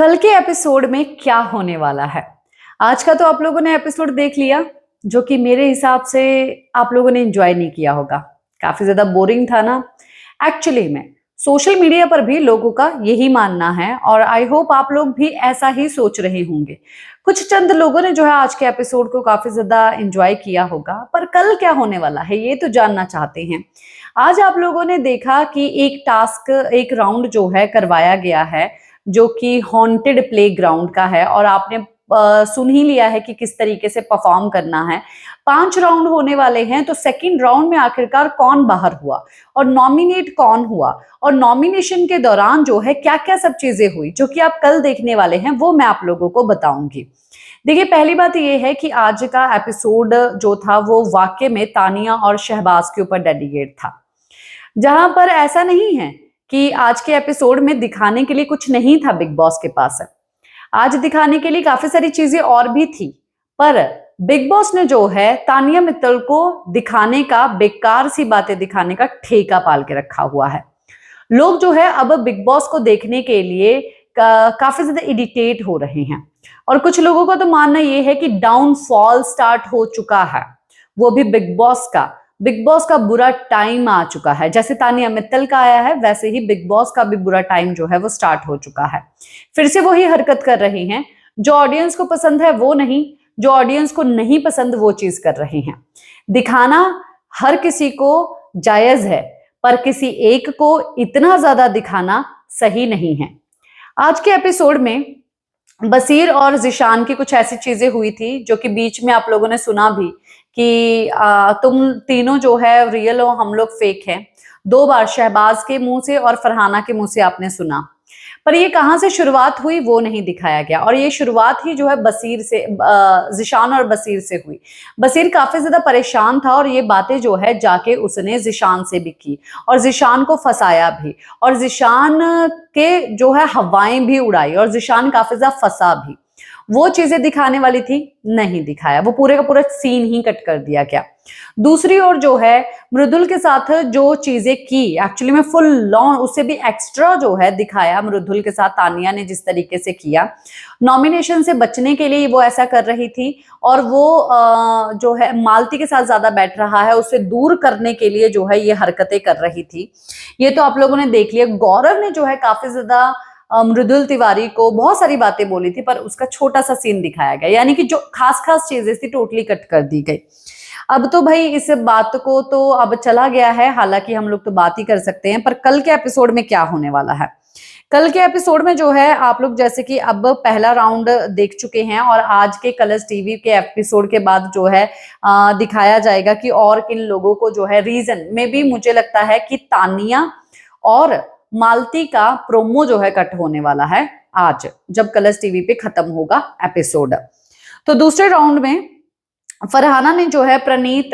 कल के एपिसोड में क्या होने वाला है। आज का तो आप लोगों ने एपिसोड देख लिया, जो कि मेरे हिसाब से आप लोगों ने एंजॉय नहीं किया होगा। काफी ज्यादा बोरिंग था ना। एक्चुअली में सोशल मीडिया पर भी लोगों का यही मानना है और आई होप आप लोग भी ऐसा ही सोच रहे होंगे। कुछ चंद लोगों ने जो है आज के एपिसोड को काफी ज्यादा एंजॉय किया होगा, पर कल क्या होने वाला है ये तो जानना चाहते हैं। आज आप लोगों ने देखा कि एक टास्क, एक राउंड जो है करवाया गया है, जो कि हॉन्टेड प्लेग्राउंड का है और आपने सुन ही लिया है कि किस तरीके से परफॉर्म करना है। 5 राउंड होने वाले हैं, तो सेकंड राउंड में आखिरकार कौन बाहर हुआ और नॉमिनेट कौन हुआ और नॉमिनेशन के दौरान जो है क्या क्या सब चीजें हुई, जो कि आप कल देखने वाले हैं, वो मैं आप लोगों को बताऊंगी। देखिए, पहली बात ये है कि आज का एपिसोड जो था वो वाकई में तानिया और शहबाज के ऊपर डेडिकेट था, जहां पर ऐसा नहीं है कि आज के एपिसोड में दिखाने के लिए कुछ नहीं था बिग बॉस के पास। आज दिखाने के लिए काफी सारी चीजें और भी थी, पर बिग बॉस ने जो है तानिया मित्तल को दिखाने का, बेकार सी बातें दिखाने का ठेका पाल के रखा हुआ है। लोग जो है अब बिग बॉस को देखने के लिए काफी ज्यादा इरिटेट हो रहे हैं और कुछ लोगों का तो मानना यह है कि डाउनफॉल स्टार्ट हो चुका है, वो भी बिग बॉस का बुरा टाइम आ चुका है। जैसे तानिया मित्तल का आया है, वैसे ही बिग बॉस का भी बुरा टाइम जो है वो स्टार्ट हो चुका है। फिर से वही हरकत कर रहे हैं, जो ऑडियंस को पसंद है वो नहीं, जो ऑडियंस को नहीं पसंद वो चीज कर रहे हैं। दिखाना हर किसी को जायज है, पर किसी एक को इतना ज्यादा दिखाना सही नहीं है। आज के एपिसोड में बसीर और जिशान की कुछ ऐसी चीजें हुई थी जो कि बीच में आप लोगों ने सुना भी कि तुम तीनों जो है रियल हो, हम लोग फेक हैं। 2 बार शहबाज के मुंह से और फरहाना के मुंह से आपने सुना, पर ये कहां से शुरुआत हुई वो नहीं दिखाया गया। और ये शुरुआत ही जो है बसीर से, जिशान और बसीर से हुई। बसीर काफी ज्यादा परेशान था और ये बातें जो है जाके उसने जिशान से भी की और जिशान को फंसाया भी और जिशान के जो है हवाएं भी उड़ाई और जिशान काफी ज्यादा फंसा भी। वो चीजें दिखाने वाली थी, नहीं दिखाया, वो पूरे का पूरा सीन ही कट कर दिया गया। दूसरी ओर जो है मृदुल के साथ जो चीजें की, एक्चुअली में फुल लॉन, उससे भी एक्स्ट्रा जो है दिखाया मृदुल के साथ तानिया ने जिस तरीके से किया। नॉमिनेशन से बचने के लिए वो ऐसा कर रही थी और वो जो है मालती के साथ ज्यादा बैठ रहा है, उससे दूर करने के लिए जो है ये हरकतें कर रही थी। ये तो आप लोगों ने देख लिया। गौरव ने जो है काफी ज्यादा मृदुल तिवारी को बहुत सारी बातें बोली थी, पर उसका छोटा सा सीन दिखाया गया, यानी कि जो खास खास चीजें थी टोटली कट कर दी गई। अब तो भाई इस बात को तो अब चला गया है, हालांकि हम लोग तो बात ही कर सकते हैं, पर कल के एपिसोड में क्या होने वाला है। कल के एपिसोड में जो है आप लोग जैसे कि अब पहला राउंड देख चुके हैं और आज के कलर्स टीवी के एपिसोड के बाद जो है दिखाया जाएगा कि और किन लोगों को जो है रीजन में भी, मुझे लगता है कि तानिया और मालती का प्रोमो जो है कट होने वाला है आज, जब कलर्स टीवी पे खत्म होगा एपिसोड। तो दूसरे राउंड में फरहाना ने जो है प्रणीत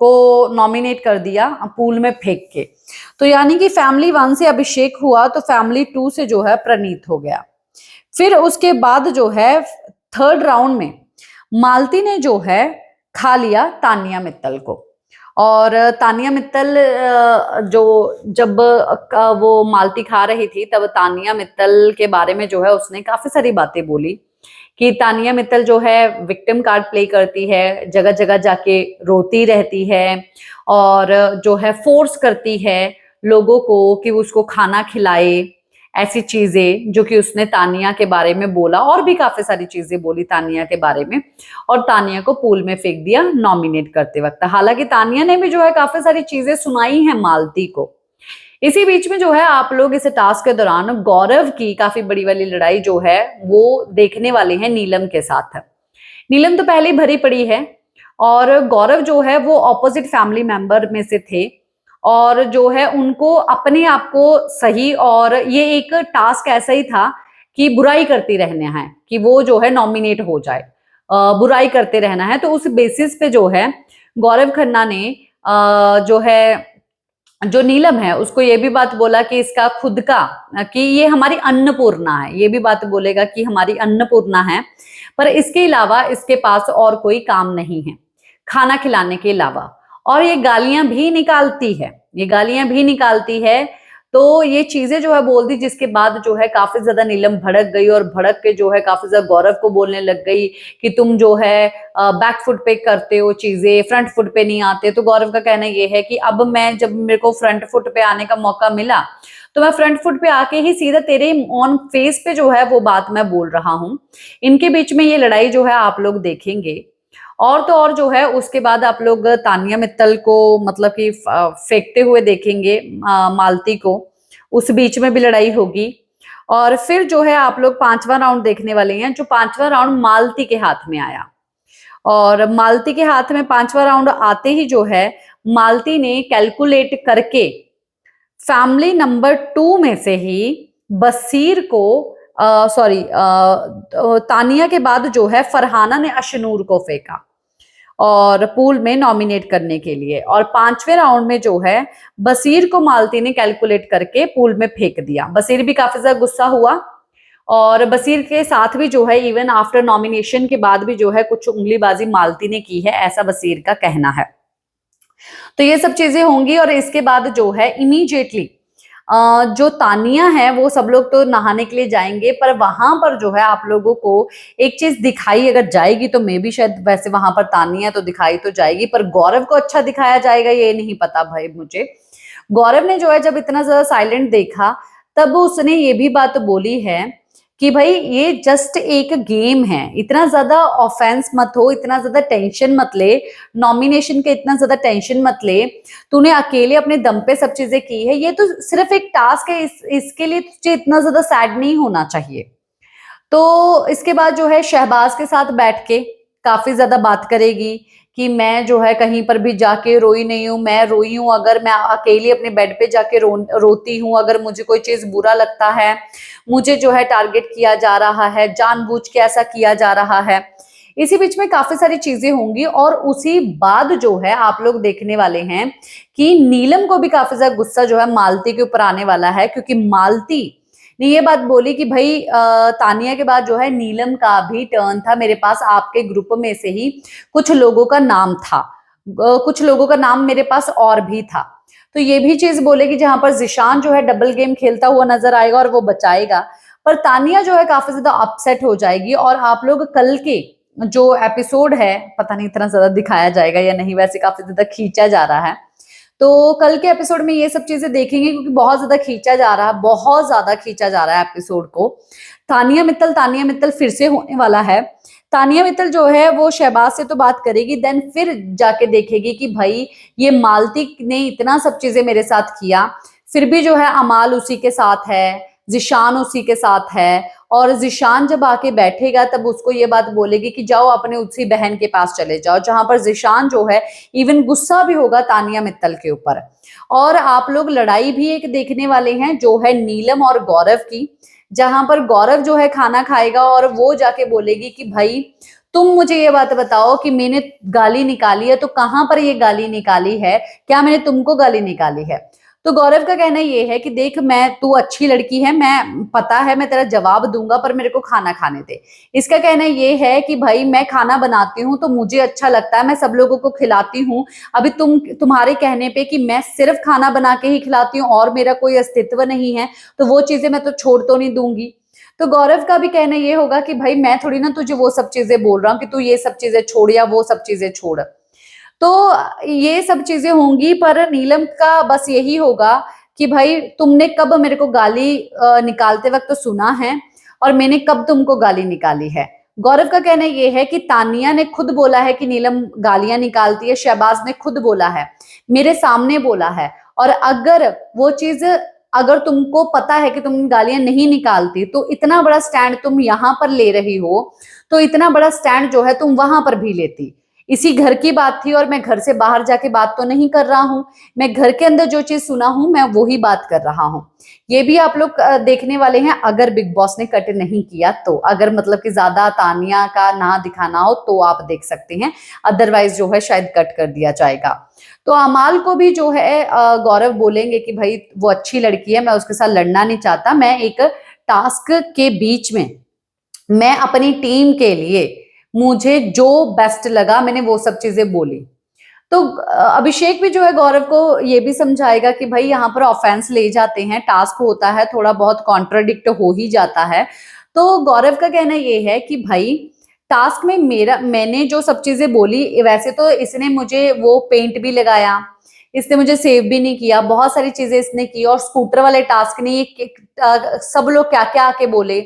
को नॉमिनेट कर दिया पूल में फेंक के, तो यानी कि फैमिली 1 से अभिषेक हुआ तो फैमिली 2 से जो है प्रणीत हो गया। फिर उसके बाद जो है थर्ड राउंड में मालती ने जो है खा लिया तानिया मित्तल को और तानिया मित्तल जो जब वो मालती खा रही थी तब तानिया मित्तल के बारे में जो है उसने काफी सारी बातें बोली कि तानिया मित्तल जो है विक्टिम कार्ड प्ले करती है, जगह जगह जाके रोती रहती है और जो है फोर्स करती है लोगों को कि उसको खाना खिलाए, ऐसी चीजें जो कि उसने तानिया के बारे में बोला और भी काफी सारी चीजें बोली तानिया के बारे में और तानिया को पूल में फेंक दिया नॉमिनेट करते वक्त। हालांकि तानिया ने भी जो है काफी सारी चीजें सुनाई हैं मालती को। इसी बीच में जो है आप लोग इस टास्क के दौरान गौरव की काफी बड़ी वाली लड़ाई जो है वो देखने वाले हैं नीलम के साथ। नीलम तो पहले ही भरी पड़ी है और गौरव जो है वो ऑपोजिट फैमिली मेंबर में से थे और जो है उनको अपने आप को सही, और ये एक टास्क ऐसा ही था कि बुराई करती रहना है कि वो जो है नॉमिनेट हो जाए, बुराई करते रहना है। तो उस बेसिस पे जो है गौरव खन्ना ने जो है जो नीलम है उसको ये भी बात बोला कि इसका खुद का, कि ये हमारी अन्नपूर्णा है, ये भी बात बोलेगा कि हमारी अन्नपूर्णा है, पर इसके अलावा इसके पास और कोई काम नहीं है खाना खिलाने के अलावा। और ये गालियां भी निकालती है, ये गालियां भी निकालती है। तो ये चीजें जो है बोल दी, जिसके बाद जो है काफी ज्यादा नीलम भड़क गई और भड़क के जो है काफी ज्यादा गौरव को बोलने लग गई कि तुम जो है बैक फुट पे करते हो चीजें, फ्रंट फुट पे नहीं आते। तो गौरव का कहना ये है कि अब मैं, जब मेरे को फ्रंट फुट पे आने का मौका मिला तो मैं फ्रंट फुट पे आके ही सीधा तेरे ऑन फेस पे जो है वो बात मैं बोल रहा हूँ। इनके बीच में ये लड़ाई जो है आप लोग देखेंगे। और तो और जो है उसके बाद आप लोग तानिया मित्तल को मतलब कि फेंकते हुए देखेंगे मालती को, उस बीच में भी लड़ाई होगी। और फिर जो है आप लोग पांचवा राउंड देखने वाले हैं, जो पांचवा राउंड मालती के हाथ में आया। और मालती के हाथ में पांचवा राउंड आते ही जो है मालती ने कैलकुलेट करके फैमिली नंबर 2 में से ही बसीर को, सॉरी, तानिया के बाद जो है फरहाना ने अशनूर को फेंका और पूल में नॉमिनेट करने के लिए। और पांचवें राउंड में जो है बसीर को मालती ने कैलकुलेट करके पूल में फेंक दिया। बसीर भी काफी ज्यादा गुस्सा हुआ और बसीर के साथ भी जो है इवन आफ्टर नॉमिनेशन के बाद भी जो है कुछ उंगलीबाजी मालती ने की है, ऐसा बसीर का कहना है। तो ये सब चीजें होंगी और इसके बाद जो है इमीडिएटली जो तानिया है वो सब लोग तो नहाने के लिए जाएंगे, पर वहां पर जो है आप लोगों को एक चीज दिखाई अगर जाएगी तो मे भी शायद, वैसे वहां पर तानिया तो दिखाई तो जाएगी पर गौरव को अच्छा दिखाया जाएगा ये नहीं पता भाई मुझे। गौरव ने जो है जब इतना ज्यादा साइलेंट देखा तब उसने ये भी बात बोली है कि भाई ये जस्ट एक गेम है, इतना ज्यादा ऑफेंस मत हो, इतना ज्यादा टेंशन मत ले, नॉमिनेशन के इतना ज्यादा टेंशन मत ले, तूने अकेले अपने दम पे सब चीजें की है, ये तो सिर्फ एक टास्क है, इसके लिए तुझे इतना ज्यादा सैड नहीं होना चाहिए। तो इसके बाद जो है शहबाज के साथ बैठ के काफी ज्यादा बात करेगी कि मैं जो है कहीं पर भी जाके रोई नहीं हूँ, मैं रोई हूँ अगर मैं अकेली अपने बेड पे जाके रोती हूँ, अगर मुझे कोई चीज बुरा लगता है, मुझे जो है टारगेट किया जा रहा है, जानबूझ के ऐसा किया जा रहा है। इसी बीच में काफी सारी चीजें होंगी और उसी बाद जो है आप लोग देखने वाले हैं कि नीलम को भी काफी ज्यादा गुस्सा जो है मालती के ऊपर आने वाला है, क्योंकि मालती ने ये बात बोली कि भाई तानिया के बाद जो है नीलम का भी टर्न था, मेरे पास आपके ग्रुप में से ही कुछ लोगों का नाम था, कुछ लोगों का नाम मेरे पास और भी था। तो ये भी चीज बोलेगी जहां पर जिशान जो है डबल गेम खेलता हुआ नजर आएगा और वो बचाएगा, पर तानिया जो है काफी ज्यादा अपसेट हो जाएगी। और आप लोग कल के जो एपिसोड है, पता नहीं इतना ज्यादा दिखाया जाएगा या नहीं, वैसे काफी ज्यादा खींचा जा रहा है, तो कल के एपिसोड में ये सब चीजें देखेंगे क्योंकि बहुत ज्यादा खींचा जा रहा है, बहुत ज्यादा खींचा जा रहा है एपिसोड को। तानिया मित्तल फिर से होने वाला है। तानिया मित्तल जो है वो शहबाज से तो बात करेगी, देन फिर जाके देखेगी कि भाई ये मालती ने इतना सब चीजें मेरे साथ किया, फिर भी जो है अमाल उसी के साथ है, जिशान उसी के साथ है। और जिशान जब आके बैठेगा तब उसको ये बात बोलेगी कि जाओ अपने उसी बहन के पास चले जाओ, जहां पर जिशान जो है इवन गुस्सा भी होगा तानिया मित्तल के ऊपर। और आप लोग लड़ाई भी एक देखने वाले हैं जो है नीलम और गौरव की, जहां पर गौरव जो है खाना खाएगा और वो जाके बोलेगी कि भाई तुम मुझे ये बात बताओ कि मैंने गाली निकाली है तो कहां पर ये गाली निकाली है, क्या मैंने तुमको गाली निकाली है। तो गौरव का कहना ये है कि देख, मैं, तू अच्छी लड़की है, मैं पता है मैं तेरा जवाब दूंगा, पर मेरे को खाना खाने दे। इसका कहना ये है कि भाई मैं खाना बनाती हूँ तो मुझे अच्छा लगता है, मैं सब लोगों को खिलाती हूँ, अभी तुम्हारे कहने पे कि मैं सिर्फ खाना बना के ही खिलाती हूँ और मेरा कोई अस्तित्व नहीं है, तो वो चीजें मैं तो छोड़ तो नहीं दूंगी। तो गौरव का भी कहना ये होगा कि भाई मैं थोड़ी ना तुझे वो सब चीजें बोल रहा हूँ कि तू ये सब चीजें छोड़ या वो सब चीजें छोड़। तो ये सब चीजें होंगी, पर नीलम का बस यही होगा कि भाई तुमने कब मेरे को गाली निकालते वक्त तो सुना है और मैंने कब तुमको गाली निकाली है। गौरव का कहना ये है कि तानिया ने खुद बोला है कि नीलम गालियां निकालती है, शहबाज ने खुद बोला है, मेरे सामने बोला है, और अगर वो चीज, अगर तुमको पता है कि तुम गालियां नहीं निकालती तो इतना बड़ा स्टैंड तुम यहाँ पर ले रही हो, तो इतना बड़ा स्टैंड जो है तुम वहां पर भी लेती। इसी घर की बात थी और मैं घर से बाहर जाके बात तो नहीं कर रहा हूं, मैं घर के अंदर जो चीज सुना हूं मैं वही बात कर रहा हूं। ये भी आप लोग देखने वाले हैं अगर बिग बॉस ने कट नहीं किया तो, अगर मतलब कि ज्यादा तानिया का ना दिखाना हो तो आप देख सकते हैं, अदरवाइज जो है शायद कट कर दिया जाएगा। तो अमाल को भी जो है गौरव बोलेंगे कि भाई वो अच्छी लड़की है, मैं उसके साथ लड़ना नहीं चाहता, मैं एक टास्क के बीच में मैं अपनी टीम के लिए मुझे जो बेस्ट लगा मैंने वो सब चीजें बोली। तो अभिषेक भी जो है गौरव को ये भी समझाएगा कि भाई यहाँ पर ऑफेंस ले जाते हैं, टास्क होता है, थोड़ा बहुत कॉन्ट्राडिक्ट हो ही जाता है। तो गौरव का कहना ये है कि भाई टास्क में मैंने जो सब चीजें बोली, वैसे तो इसने मुझे वो पेंट भी लगाया, इसने मुझे सेव भी नहीं किया, बहुत सारी चीजें इसने की, और स्कूटर वाले टास्क ने ये सब लोग क्या क्या आके बोले,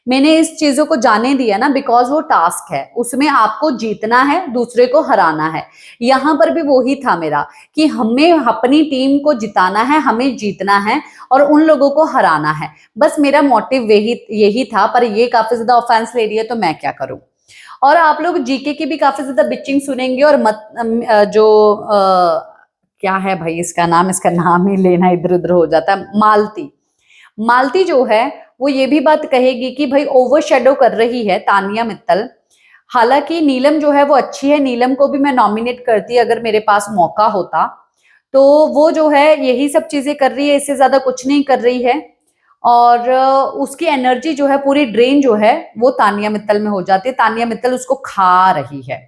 मैंने इस चीजों को जाने दिया ना, बिकॉज वो टास्क है, उसमें आपको जीतना है, दूसरे को हराना है। यहां पर भी वही था मेरा कि हमें अपनी टीम को जिताना है, हमें जीतना है और उन लोगों को हराना है, बस मेरा मोटिव यही था। पर ये काफी ज्यादा ऑफेंस ले रही है, तो मैं क्या करूं। और आप लोग जीके की भी काफी ज्यादा बिचिंग सुनेंगे, और क्या है भाई इसका नाम ही लेना इधर उधर हो जाता है, मालती। मालती जो है वो ये भी बात कहेगी कि भाई ओवर शेडो कर रही है तानिया मित्तल। हालांकि नीलम जो है वो अच्छी है, नीलम को भी मैं नॉमिनेट करती अगर मेरे पास मौका होता। तो वो जो है यही सब चीजें कर रही है, इससे ज्यादा कुछ नहीं कर रही है। और उसकी एनर्जी जो है पूरी ड्रेन जो है वो तानिया मित्तल में हो जाती है, तानिया मित्तल उसको खा रही है।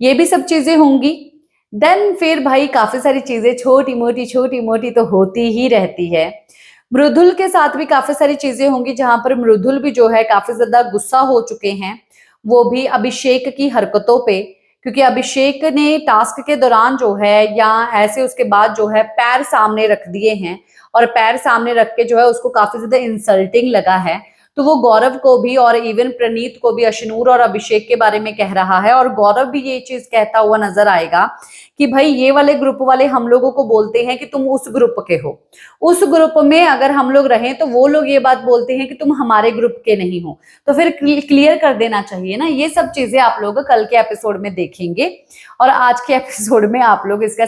ये भी सब चीजें होंगी। देन फिर भाई काफी सारी चीजें छोटी मोटी तो होती ही रहती है। मृदुल के साथ भी काफी सारी चीजें होंगी, जहां पर मृदुल भी जो है काफी ज्यादा गुस्सा हो चुके हैं, वो भी अभिषेक की हरकतों पे। क्योंकि अभिषेक ने टास्क के दौरान जो है या ऐसे उसके बाद जो है पैर सामने रख दिए हैं, और पैर सामने रख के जो है उसको काफी ज्यादा इंसल्टिंग लगा है। तो वो गौरव को भी और इवन प्रणीत को भी, अशनूर और अभिषेक के बारे में कह रहा है, और गौरव भी ये चीज कहता हुआ नजर आएगा कि भाई ये वाले ग्रुप वाले हम लोगों को बोलते हैं कि तुम उस ग्रुप के हो, उस ग्रुप में अगर हम लोग रहें तो वो लोग ये बात बोलते हैं कि तुम हमारे ग्रुप के नहीं हो। तो फिर क्लियर कर देना चाहिए ना। ये सब चीजें आप लोग कल के एपिसोड में देखेंगे, और आज के एपिसोड में आप लोग इसका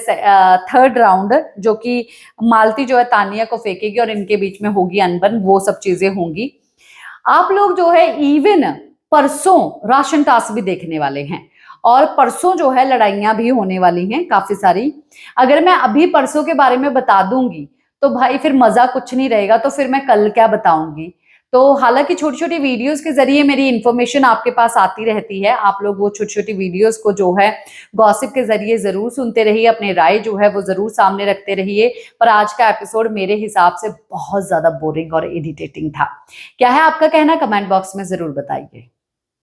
थर्ड राउंड, जो कि मालती जो है तानिया को फेंकेगी और इनके बीच में होगी अनबन, वो सब चीजें होंगी। आप लोग जो है इवन परसों राशन टास्क भी देखने वाले हैं, और परसों जो है लड़ाइयां भी होने वाली हैं काफी सारी। अगर मैं अभी परसों के बारे में बता दूंगी तो भाई फिर मजा कुछ नहीं रहेगा, तो फिर मैं कल क्या बताऊंगी। तो हालांकि छोटी छोटी वीडियोस के जरिए मेरी इंफॉर्मेशन आपके पास आती रहती है, आप लोग वो छोटी छोटी वीडियोस को जो है गॉसिप के जरिए जरूर सुनते रहिए, अपने राय जो है वो जरूर सामने रखते रहिए। पर आज का एपिसोड मेरे हिसाब से बहुत ज्यादा बोरिंग और इरिटेटिंग था। क्या है आपका कहना, कमेंट बॉक्स में जरूर बताइए।